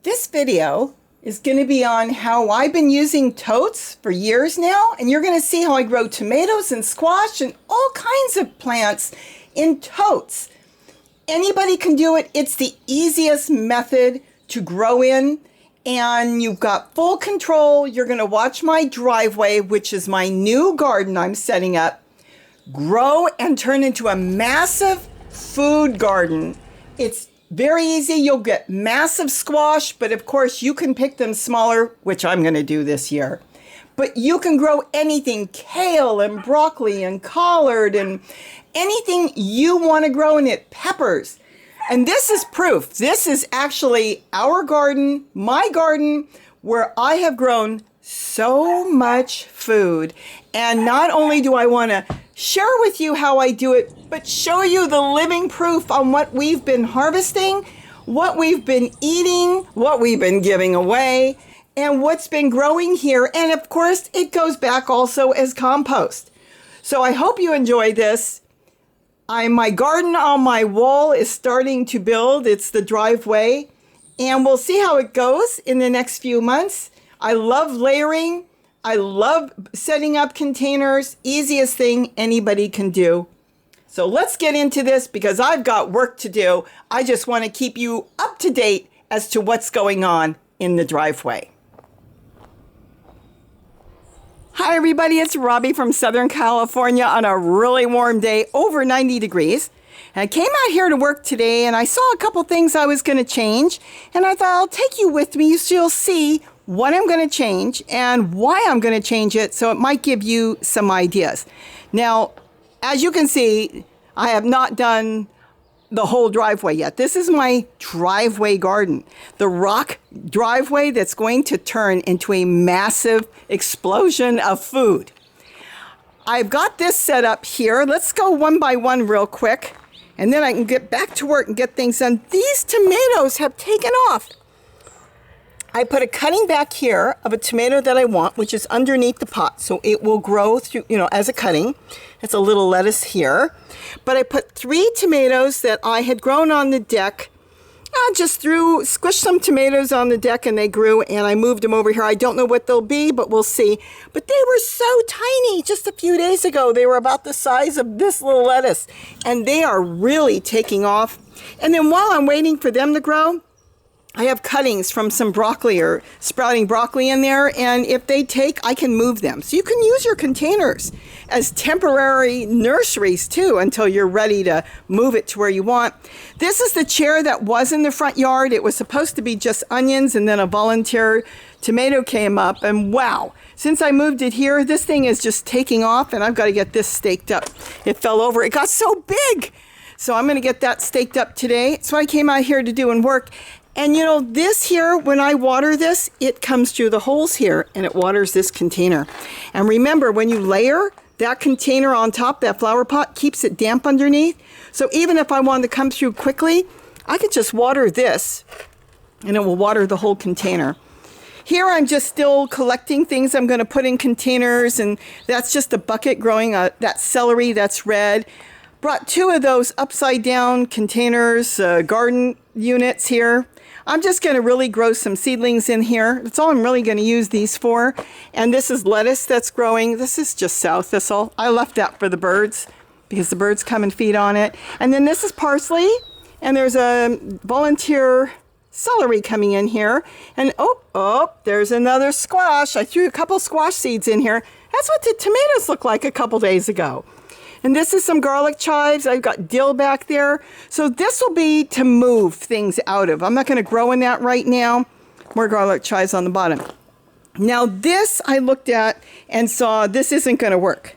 This video is going to be on how I've been using totes for years now, and you're going to see how I grow tomatoes and squash and all kinds of plants in totes. Anybody can do it. It's the easiest method to grow in, and you've got full control. You're going to watch my driveway, which is my new garden I'm setting up, grow and turn into a massive food garden. It's very easy. You'll get massive squash, but of course you can pick them smaller, which I'm going to do this year. But you can grow anything, kale and broccoli and collard and anything you want to grow in it, peppers. And this is proof. This is actually our garden, my garden, where I have grown so much food. And not only do I want to share with you how I do it, but show you the living proof on what we've been harvesting, what we've been eating, what we've been giving away, and what's been growing here. And of course, it goes back also as compost. So I hope you enjoy this. My garden on my wall is starting to build. It's the driveway. And we'll see how it goes in the next few months. I love layering. I love setting up containers. Easiest thing anybody can do. So let's get into this because I've got work to do. I just want to keep you up to date as to what's going on in the driveway. Hi everybody, it's Robbie from Southern California on a really warm day, over 90 degrees. And I came out here to work today and I saw a couple things I was going to change. And I thought I'll take you with me so you'll see what I'm going to change and why I'm going to change it, so it might give you some ideas. Now, as you can see, I have not done the whole driveway yet. This is my driveway garden, the rock driveway that's going to turn into a massive explosion of food. I've got this set up here. Let's go one by one real quick, and then I can get back to work and get things done. These tomatoes have taken off. I put a cutting back here of a tomato that I want, which is underneath the pot, so it will grow through, as a cutting. It's a little lettuce here. But I put 3 tomatoes that I had grown on the deck. I just squished some tomatoes on the deck and they grew, and I moved them over here. I don't know what they'll be, but we'll see. But they were so tiny just a few days ago. They were about the size of this little lettuce, and they are really taking off. And then while I'm waiting for them to grow, I have cuttings from some broccoli or sprouting broccoli in there, and if they take, I can move them. So you can use your containers as temporary nurseries too until you're ready to move it to where you want. This is the chair that was in the front yard. It was supposed to be just onions, and then a volunteer tomato came up, and wow, since I moved it here, this thing is just taking off, and I've got to get this staked up. It fell over. It got so big. So I'm going to get that staked up today. That's what I came out here to do and work. And this here, when I water this, it comes through the holes here and it waters this container. And remember, when you layer that container on top, that flower pot keeps it damp underneath. So even if I wanted to come through quickly, I could just water this and it will water the whole container. Here I'm just still collecting things I'm going to put in containers, and that's just a bucket growing that celery that's red. Brought 2 of those upside down containers, garden units here. I'm just going to really grow some seedlings in here. That's all I'm really going to use these for. And this is lettuce that's growing. This is just sow thistle. I left that for the birds because the birds come and feed on it. And then this is parsley. And there's a volunteer celery coming in here. And oh, there's another squash. I threw a couple squash seeds in here. That's what the tomatoes looked like a couple days ago. And this is some garlic chives. I've got dill back there. So this will be to move things out of. I'm not going to grow in that right now. More garlic chives on the bottom. Now this I looked at and saw this isn't going to work.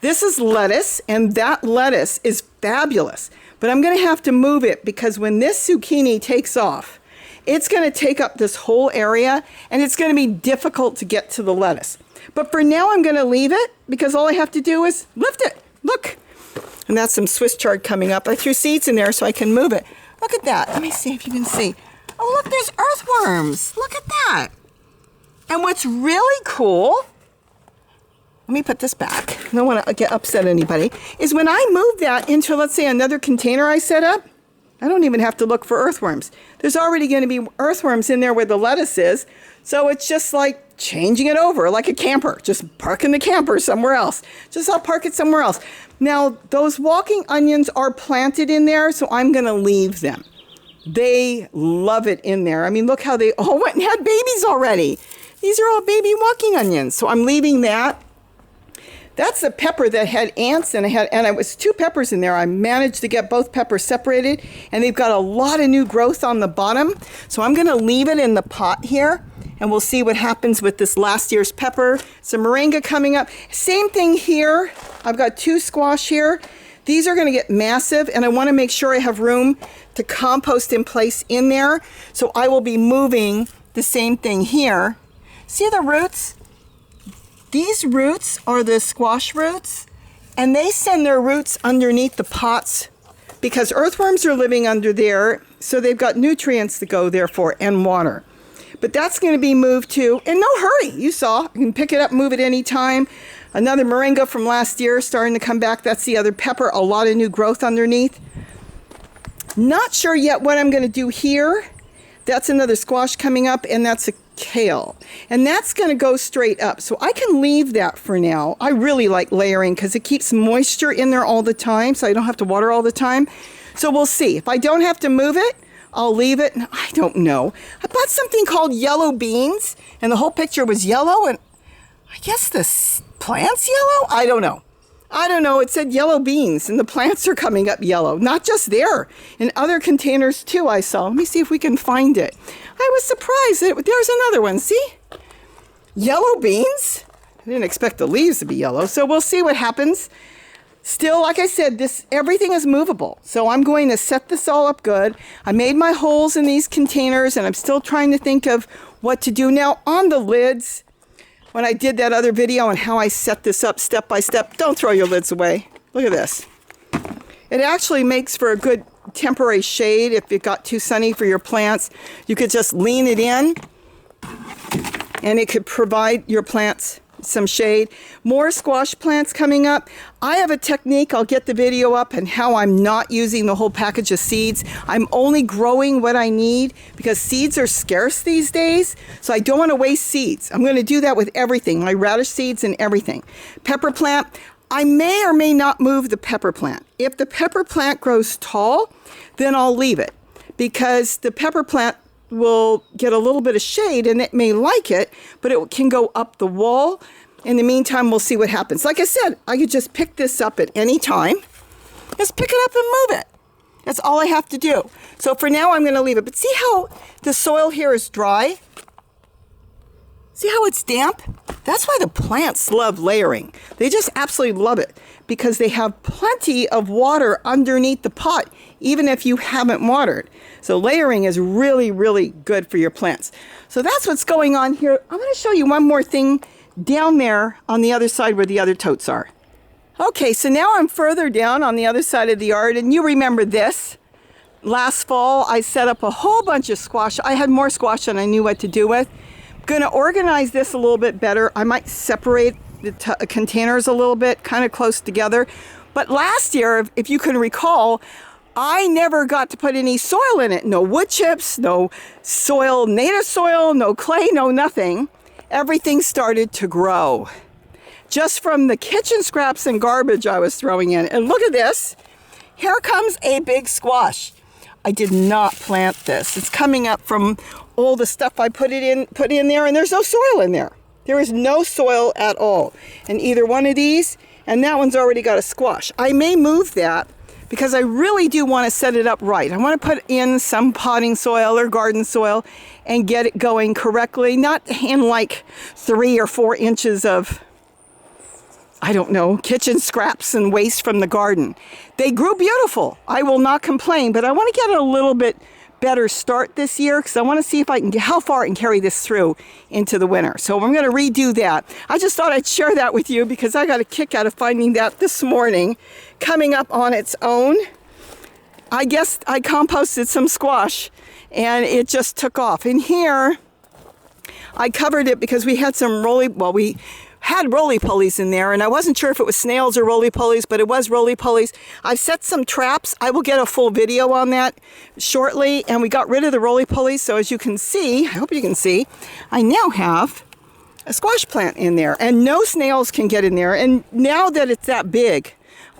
This is lettuce, and that lettuce is fabulous. But I'm going to have to move it because when this zucchini takes off, it's going to take up this whole area, and it's going to be difficult to get to the lettuce. But for now, I'm going to leave it because all I have to do is lift it. Look, and that's some Swiss chard coming up. I threw seeds in there so I can move it. Look at that. Let me see if you can see. Oh, look, there's earthworms. Look at that. And what's really cool, let me put this back. I don't want to get upset anybody, is when I move that into, let's say, another container I set up, I don't even have to look for earthworms. There's already going to be earthworms in there where the lettuce is. So it's just like changing it over like a camper, just parking the camper somewhere else. I'll park it somewhere else. Now, those walking onions are planted in there, so I'm going to leave them. They love it in there. I mean, look how they all went and had babies already. These are all baby walking onions, so I'm leaving that. That's the pepper that had ants, and it was 2 peppers in there. I managed to get both peppers separated, and they've got a lot of new growth on the bottom. So I'm going to leave it in the pot here, and we'll see what happens with this last year's pepper. Some moringa coming up. Same thing here. I've got 2 squash here. These are going to get massive, and I want to make sure I have room to compost in place in there. So I will be moving the same thing here. See the roots? These roots are the squash roots, and they send their roots underneath the pots because earthworms are living under there, so they've got nutrients to go there for and water. But that's going to be moved too, and no hurry. You saw, you can pick it up, move it anytime. Another moringa from last year starting to come back. That's the other pepper, a lot of new growth underneath. Not sure yet what I'm going to do here. That's another squash coming up, and that's a kale. And that's going to go straight up. So I can leave that for now. I really like layering because it keeps moisture in there all the time, so I don't have to water all the time. So we'll see. If I don't have to move it, I'll leave it. I don't know. I bought something called yellow beans, and the whole picture was yellow, and I guess the plant's yellow? I don't know. It said yellow beans, and the plants are coming up yellow. Not just there. In other containers, too, I saw. Let me see if we can find it. I was surprised. There's another one. See? Yellow beans? I didn't expect the leaves to be yellow, so we'll see what happens. Still, like I said, everything is movable. So I'm going to set this all up good. I made my holes in these containers, and I'm still trying to think of what to do. Now, on the lids, when I did that other video on how I set this up step by step, don't throw your lids away. Look at this. It actually makes for a good temporary shade if it got too sunny for your plants. You could just lean it in, and it could provide your plants some shade. More squash plants coming up. I have a technique, I'll get the video up, and how I'm not using the whole package of seeds. I'm only growing what I need because seeds are scarce these days, so I don't want to waste seeds. I'm going to do that with everything, my radish seeds and everything. Pepper plant, I may or may not move the pepper plant. If the pepper plant grows tall, then I'll leave it because the pepper plant will get a little bit of shade and it may like it, but it can go up the wall. In the meantime, we'll see what happens. Like I said, I could just pick this up at any time. Just pick it up and move it. That's all I have to do. So for now, I'm going to leave it. But see how the soil here is dry? See how it's damp? That's why the plants love layering. They just absolutely love it because they have plenty of water underneath the pot, even if you haven't watered. So layering is really, really good for your plants. So that's what's going on here. I'm going to show you one more thing down there on the other side where the other totes are. Okay, so now I'm further down on the other side of the yard, and you remember this. Last fall, I set up a whole bunch of squash. I had more squash than I knew what to do with. Going to organize this a little bit better. I might separate the containers a little bit, kind of close together. But last year, if you can recall, I never got to put any soil in it. No wood chips, no soil, native soil, no clay, no nothing. Everything started to grow just from the kitchen scraps and garbage I was throwing in. And look at this. Here comes a big squash. I did not plant this. It's coming up from all the stuff I put in there, and there's no soil in there. There is no soil at all in either one of these, and that one's already got a squash. I may move that because I really do want to set it up right. I want to put in some potting soil or garden soil and get it going correctly, not in like 3 or 4 inches of, I don't know, kitchen scraps and waste from the garden. They grew beautiful. I will not complain, but I want to get a little bit better start this year because I want to see if I can get how far I can carry this through into the winter. So I'm going to redo that. I just thought I'd share that with you because I got a kick out of finding that this morning coming up on its own. I guess I composted some squash and it just took off. In here, I covered it because we had some we had roly-polies in there, and I wasn't sure if it was snails or roly-polies, but it was roly-polies. I've set some traps. I will get a full video on that shortly, and we got rid of the roly-polies. So as you can see, I hope you can see, I now have a squash plant in there, and no snails can get in there. And now that it's that big,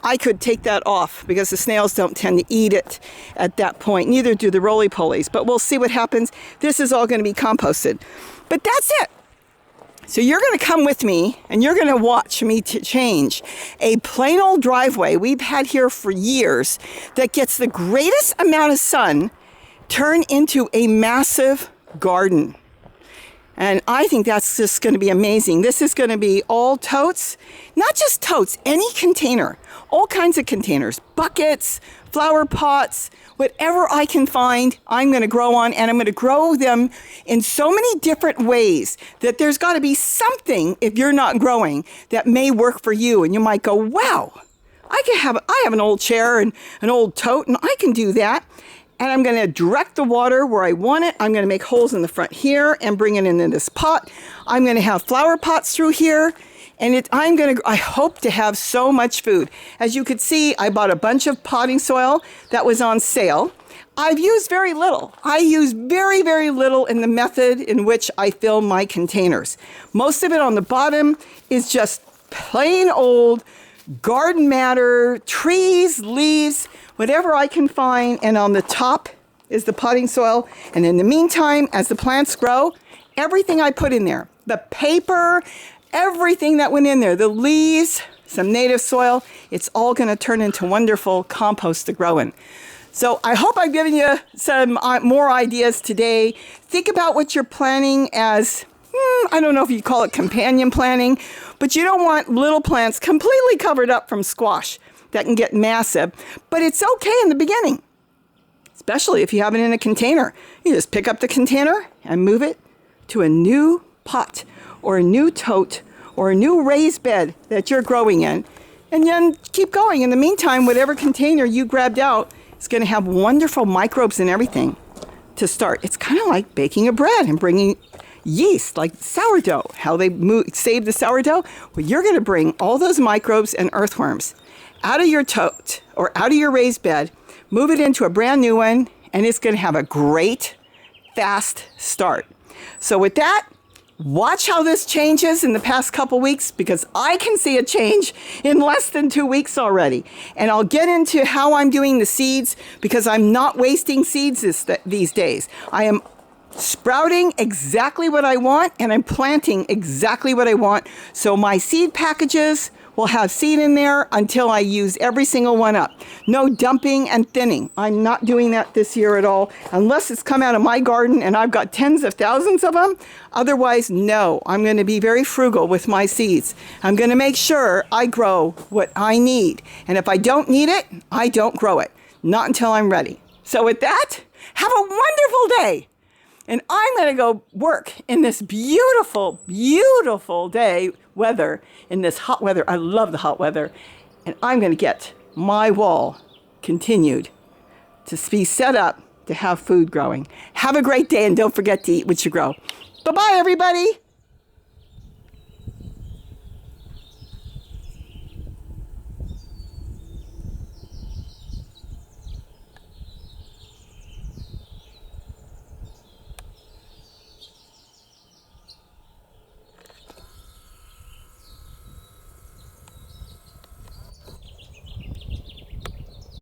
I could take that off because the snails don't tend to eat it at that point. Neither do the roly-polies, but we'll see what happens. This is all going to be composted. But that's it. So you're going to come with me and you're going to watch me change a plain old driveway we've had here for years that gets the greatest amount of sun turn into a massive garden. And I think that's just going to be amazing. This is going to be all totes, not just totes, any container, all kinds of containers, buckets, flower pots, whatever I can find, I'm going to grow on, and I'm going to grow them in so many different ways that there's got to be something, if you're not growing, that may work for you. And you might go, wow, I have an old chair and an old tote, and I can do that. And I'm going to direct the water where I want it. I'm going to make holes in the front here and bring it into this pot. I'm going to have flower pots through here. And I hope to have so much food. As you could see, I bought a bunch of potting soil that was on sale. I've used very little. I use very, very little in the method in which I fill my containers. Most of it on the bottom is just plain old garden matter, trees, leaves, whatever I can find. And on the top is the potting soil. And in the meantime, as the plants grow, everything I put in there, the paper, everything that went in there, the leaves, some native soil, it's all going to turn into wonderful compost to grow in. So I hope I've given you some more ideas today. Think about what you're planting as, I don't know if you call it companion planting, but you don't want little plants completely covered up from squash that can get massive. But it's okay in the beginning, especially if you have it in a container. You just pick up the container and move it to a new pot or a new tote or a new raised bed that you're growing in, and then keep going. In the meantime, whatever container you grabbed out is going to have wonderful microbes and everything to start. It's kind of like baking a bread and bringing yeast, like sourdough, how they save the sourdough. Well, you're going to bring all those microbes and earthworms out of your tote or out of your raised bed, move it into a brand new one, and it's going to have a great, fast start. So with that, watch how this changes in the past couple weeks, because I can see a change in less than 2 weeks already. And I'll get into how I'm doing the seeds, because I'm not wasting seeds these days. I am sprouting exactly what I want, and I'm planting exactly what I want. So my seed packages will have seed in there until I use every single one up. No dumping and thinning. I'm not doing that this year at all, unless it's come out of my garden and I've got tens of thousands of them. Otherwise, no, I'm going to be very frugal with my seeds. I'm going to make sure I grow what I need. And if I don't need it, I don't grow it. Not until I'm ready. So with that, have a wonderful day. And I'm going to go work in this beautiful, beautiful day weather, in this hot weather. I love the hot weather. And I'm going to get my wall continued to be set up to have food growing. Have a great day, and don't forget to eat what you grow. Bye-bye, everybody.